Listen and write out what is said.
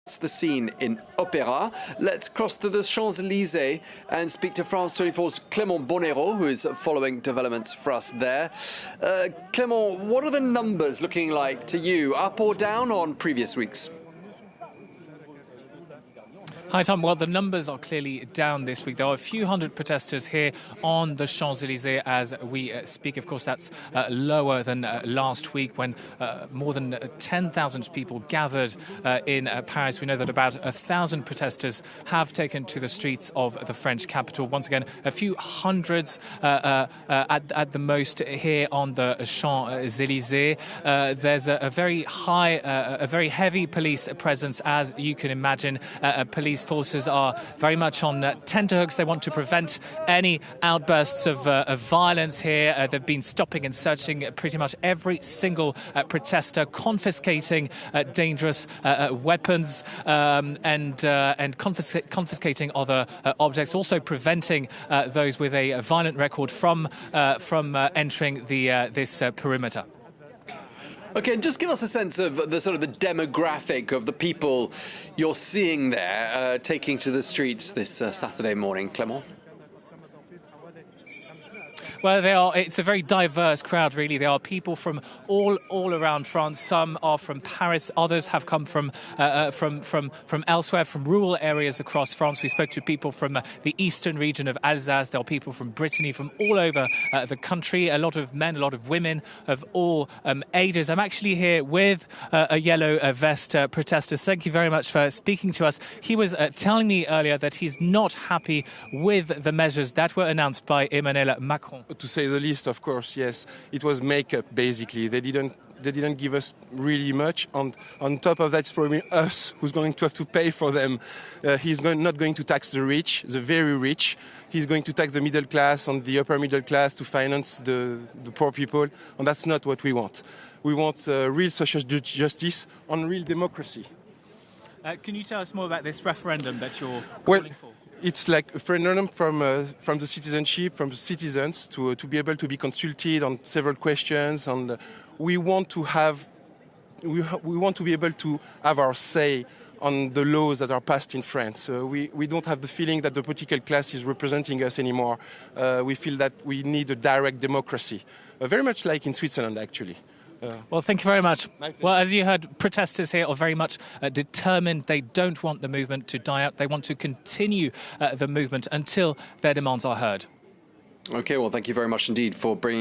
That's the scene in Opéra. Let's cross to the Champs-Élysées and speak to France 24's Clément Bonero, who is following developments for us there. Clément, what are the numbers looking like to you, up or down on previous weeks? Hi, Tom. Well, the numbers are clearly down this week. There are a few hundred protesters here on the Champs-Élysées as we speak. Of course, that's lower than last week when more than 10,000 people gathered in Paris. We know that about 1,000 protesters have taken to the streets of the French capital. Once again, a few hundreds at the most here on the Champs-Élysées. There's a very high, a very heavy police presence, as you can imagine. Police forces are very much on tenterhooks. They want to prevent any outbursts of violence here. They've been stopping and searching pretty much every single protester, confiscating dangerous weapons and confiscating other objects, also preventing those with a violent record from entering this perimeter. Okay, and just give us a sense of the sort of the demographic of the people you're seeing there taking to the streets this Saturday morning, Clément. Well, it's a very diverse crowd, really. There are people from all around France. Some are from Paris. Others have come from elsewhere, from rural areas across France. We spoke to people from the eastern region of Alsace. There are people from Brittany, from all over the country. A lot of men, a lot of women of all ages. I'm actually here with a yellow vest protester. Thank you very much for speaking to us. He was telling me earlier that he's not happy with the measures that were announced by Emmanuel Macron. To say the least, of course, yes. It was makeup, basically. They didn't give us really much. On top of that, it's probably us who's going to have to pay for them. He's not going to tax the rich, the very rich. He's going to tax the middle class and the upper middle class to finance the poor people. And that's not what we want. We want real social justice and real democracy. Can you tell us more about this referendum that you're calling for? It's like a referendum from the citizenship, from the citizens to be able to be consulted on several questions, and we want to be able to have our say on the laws that are passed in France. We don't have the feeling that the political class is representing us anymore. We feel that we need a direct democracy, very much like in Switzerland, actually. Well, thank you very much. Well, as you heard, protesters here are very much determined. They don't want the movement to die out. They want to continue the movement until their demands are heard. Okay, well, thank you very much indeed for bringing